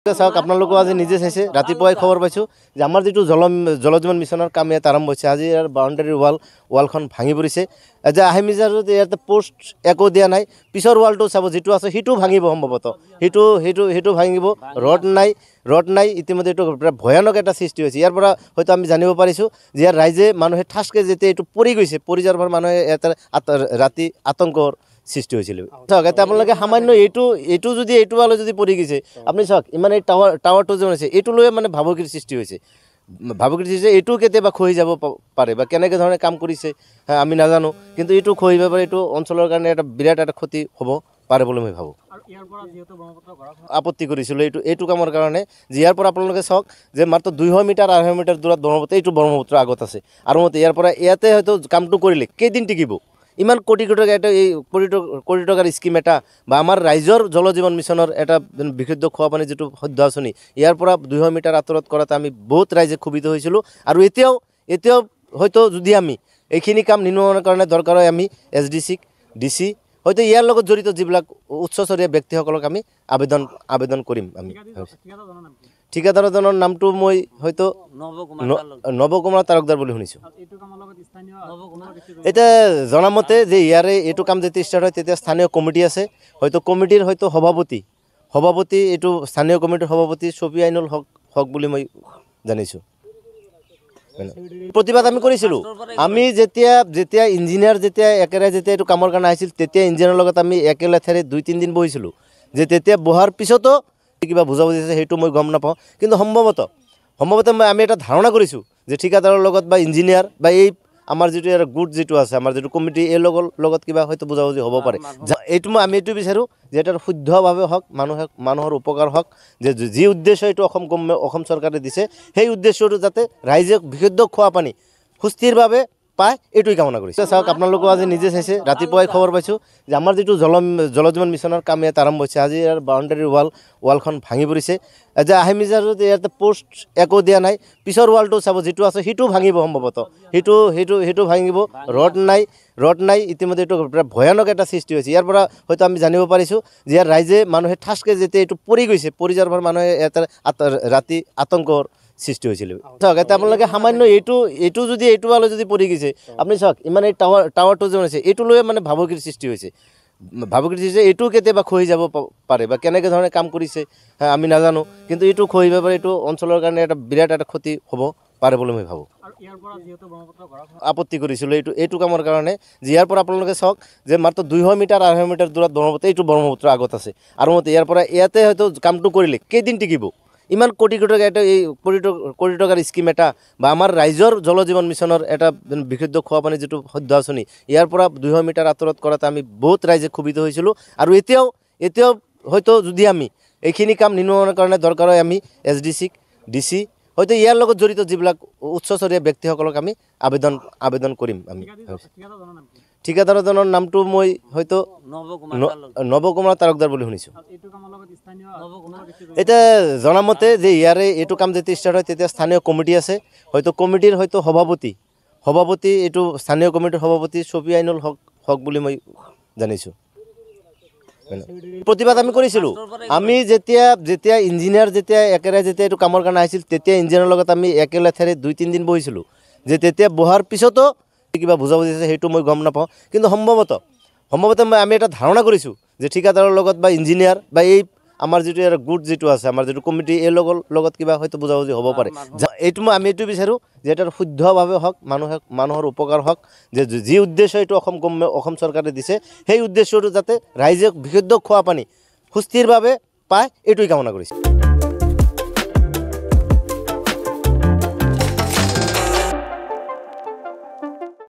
চাওক আপোনালোকে আজি নিজে চাইছে ৰাতিপুৱাই খবৰ পাইছোঁ যে আমাৰ যিটো জল জীৱন মিছনৰ কাম ইয়াত আৰম্ভ হৈছে। আজি ইয়াৰ বাউণ্ডাৰী ৱালখন ভাঙি পৰিছে। যে আহিমিজাৰত ইয়াতে পোষ্ট একো দিয়া নাই। পিছৰ ৱালটো চাব যিটো আছে সেইটো ভাঙিব সম্ভৱতঃ সেইটো ভাঙিব। ৰড নাই ইতিমধ্যে এইটো ভয়ানক এটা সৃষ্টি হৈছে। ইয়াৰ পৰা হয়তো আমি জানিব পাৰিছোঁ যে ইয়াৰ ৰাইজে মানুহে ঠাচকৈ যেতিয়া এইটো পৰি গৈছে, পৰি যোৱাৰ পৰা মানুহে এটা ৰাতি আতংকৰ সৃষ্টি হৈছিল। চাওক এতিয়া আপোনালোকে সামান্য এইটো যদি এইটো ৱালে যদি পৰি গৈছে, আপুনি চাওক ইমান এই টাৱাৰটো যে আছে এইটো লৈ মানে ভাবুকিৰ সৃষ্টি হৈছে। এইটো কেতিয়াবা খহি যাব পাৰে বা কেনেকৈ ধৰণে কাম কৰিছে আমি নাজানো, কিন্তু এইটো খহিব পাৰে। এইটো অঞ্চলৰ কাৰণে এটা বিৰাট এটা ক্ষতি হ'ব পাৰে বুলি মই ভাবোঁ। আপত্তি কৰিছিলোঁ এইটো কামৰ কাৰণে যে ইয়াৰ পৰা আপোনালোকে চাওক যে মাত্ৰ 200 মিটাৰ 250 মিটাৰ দূৰত ব্ৰহ্মপুত্ৰ, এইটো ব্ৰহ্মপুত্ৰ আগত আছে আৰু ইয়াৰ পৰা ইয়াতে হয়তো কামটো কৰিলে কেইদিন টিকিব। ইমান কোটি টকা এটা এই কোটি টকাৰ স্কিম এটা বা আমাৰ ৰাইজৰ জল জীৱন মিছনৰ এটা বিশুদ্ধ খোৱা পানী যিটো সদ্য আঁচনি, ইয়াৰ পৰা 200 মিটাৰ আঁতৰত কৰাতে আমি বহুত ৰাইজে ক্ষোভিত হৈছিলোঁ। আৰু এতিয়াও হয়তো যদি আমি এইখিনি কাম নিৰ্মাণৰ কাৰণে দৰকাৰ হয়, আমি SDC-ক DC হয়তো ইয়াৰ লগত জড়িত যিবিলাক উচ্চস্তৰীয় ব্যক্তিসকলক আমি আবেদন কৰিম। আমি ঠিকাদাৰজনৰ নামটো মই হয়তো নৱকুমাৰ তালুকদাৰ বুলি শুনিছোঁ। এতিয়া জনামতে যে ইয়াৰে এইটো কাম যেতিয়া ষ্টাৰ্ট হয় তেতিয়া স্থানীয় কমিটি আছে, হয়তো কমিটিৰ সভাপতি এইটো স্থানীয় কমিটিৰ সভাপতি শফিউল হক বুলি মই জানিছোঁ। প্ৰতিবাদ আমি কৰিছিলোঁ। আমি যেতিয়া ইঞ্জিনিয়াৰ একেবাৰে এইটো কামৰ কাৰণে আহিছিল, তেতিয়া ইঞ্জিনিয়াৰৰ লগত আমি একেলেঠাৰে 2-3 দিন বহিছিলোঁ। যে তেতিয়া বহাৰ পিছতো কিবা বুজাবুজি আছে সেইটো মই গম নাপাওঁ, কিন্তু সম্ভৱতঃ আমি এটা ধাৰণা কৰিছোঁ যে ঠিকাদাৰৰ লগত বা ইঞ্জিনিয়াৰ বা এই আমাৰ যিটো গোট যিটো আছে, আমাৰ যিটো কমিটি, এই লগত কিবা হয়তো বুজাবুজি হ'ব পাৰে। আমি এইটো বিচাৰোঁ যে এটা শুদ্ধভাৱে হওক, মানুহৰ উপকাৰ হওক, যে যি উদ্দেশ্য এইটো অসম চৰকাৰে দিছে সেই উদ্দেশ্যটো যাতে ৰাইজে বিশুদ্ধ খোৱা পানী সুস্থিৰভাৱে পায়, এইটোৱে কামনা কৰিছে। চাওক আপোনালোকে আজি নিজে চাইছে ৰাতিপুৱাই খবৰ পাইছোঁ যে আমাৰ যিটো জল জীৱন মিছনৰ কাম ইয়াত আৰম্ভ হৈছে। আজি ইয়াৰ বাউণ্ডাৰী ৱালখন ভাঙি পৰিছে। যে আহিমিজাৰত ইয়াতে পোষ্ট একো দিয়া নাই। পিছৰ ৱালটো চাব যিটো আছে সেইটো ভাঙিব সম্ভৱতঃ সেইটো ভাঙিব। ৰড নাই ইতিমধ্যে এইটো ভয়ানক এটা সৃষ্টি হৈছে। ইয়াৰ পৰা হয়তো আমি জানিব পাৰিছোঁ যে ইয়াৰ ৰাইজে মানুহে ঠাচকৈ যেতিয়া এইটো পৰি গৈছে, পৰি যোৱাৰ পৰা মানুহে এটা ৰাতি আতংকৰ সৃষ্টি হৈছিল। চাওক এতিয়া আপোনালোকে সামান্য এইটো যদি এইটো ৱালে যদি পৰি গৈছে, আপুনি চাওক ইমান এই টাৱাৰটো যে আছে এইটো লৈ মানে ভাবুকিৰ সৃষ্টি হৈছে। এইটো কেতিয়াবা খহি যাব পাৰে বা কেনেকৈ ধৰণে কাম কৰিছে আমি নাজানো, কিন্তু এইটো খহিব পাৰে। এইটো অঞ্চলৰ কাৰণে এটা বিৰাট এটা ক্ষতি হ'ব পাৰে বুলি মই ভাবোঁ। আপত্তি কৰিছিলোঁ এইটো কামৰ কাৰণে যে ইয়াৰ পৰা আপোনালোকে চাওক যে মাত্ৰ 200 মিটাৰ 250 মিটাৰ দূৰত ব্ৰহ্মপুত্ৰ, এইটো ব্ৰহ্মপুত্ৰ আগত আছে আৰু ইয়াৰ পৰা ইয়াতে হয়তো কামটো কৰিলে কেইদিন টিকিব। ইমান কোটি টকা এটা এই কোটি টকাৰ স্কিম এটা বা আমাৰ ৰাইজৰ জল জীৱন মিছনৰ এটা বিশুদ্ধ খোৱা পানী যিটো সদ্য আঁচনি, ইয়াৰ পৰা 200 মিটাৰ আঁতৰত কৰাতে আমি বহুত ৰাইজে ক্ষোভিত হৈছিলোঁ। আৰু এতিয়াও হয়তো যদি আমি এইখিনি কাম নিৰ্মাণৰ কাৰণে দৰকাৰ হয়, আমি SDC-ক DC হয়তো ইয়াৰ লগত জড়িত যিবিলাক উচ্চস্তৰীয় ব্যক্তিসকলক আমি আবেদন কৰিম। আমি ঠিকাদাৰজনৰ নামটো মই হয়তো নৱকুমাৰ তালুকদাৰ বুলি শুনিছোঁ। এতিয়া জনামতে যে ইয়াৰে এইটো কাম যেতিয়া ষ্টাৰ্ট হয় তেতিয়া স্থানীয় কমিটি আছে, হয়তো কমিটিৰ সভাপতি এইটো স্থানীয় কমিটিৰ সভাপতি শফিউল হক বুলি মই জানিছোঁ। প্ৰতিবাদ আমি কৰিছিলোঁ। আমি যেতিয়া ইঞ্জিনিয়াৰ একেবাৰে এইটো কামৰ কাৰণে আহিছিল, তেতিয়া ইঞ্জিনিয়াৰৰ লগত আমি একেলেঠাৰে 2-3 দিন বহিছিলোঁ। যে তেতিয়া বহাৰ পিছতো কিবা বুজাবুজি আছে সেইটো মই গম নাপাওঁ, কিন্তু সম্ভৱতঃ আমি এটা ধাৰণা কৰিছোঁ যে ঠিকাদাৰৰ লগত বা ইঞ্জিনিয়াৰ বা এই আমাৰ যিটো গোট যিটো আছে, আমাৰ যিটো কমিটি, এই লগত কিবা হয়তো বুজাবুজি হ'ব পাৰে। আমি এইটো বিচাৰোঁ যে এটা শুদ্ধভাৱে হওক, মানুহৰ উপকাৰ হওক, যে যি উদ্দেশ্য এইটো অসম চৰকাৰে দিছে সেই উদ্দেশ্যটো যাতে ৰাইজে বিশুদ্ধ খোৱা পানী সুস্থিৰভাৱে পায়, এইটোৱে কামনা কৰিছে।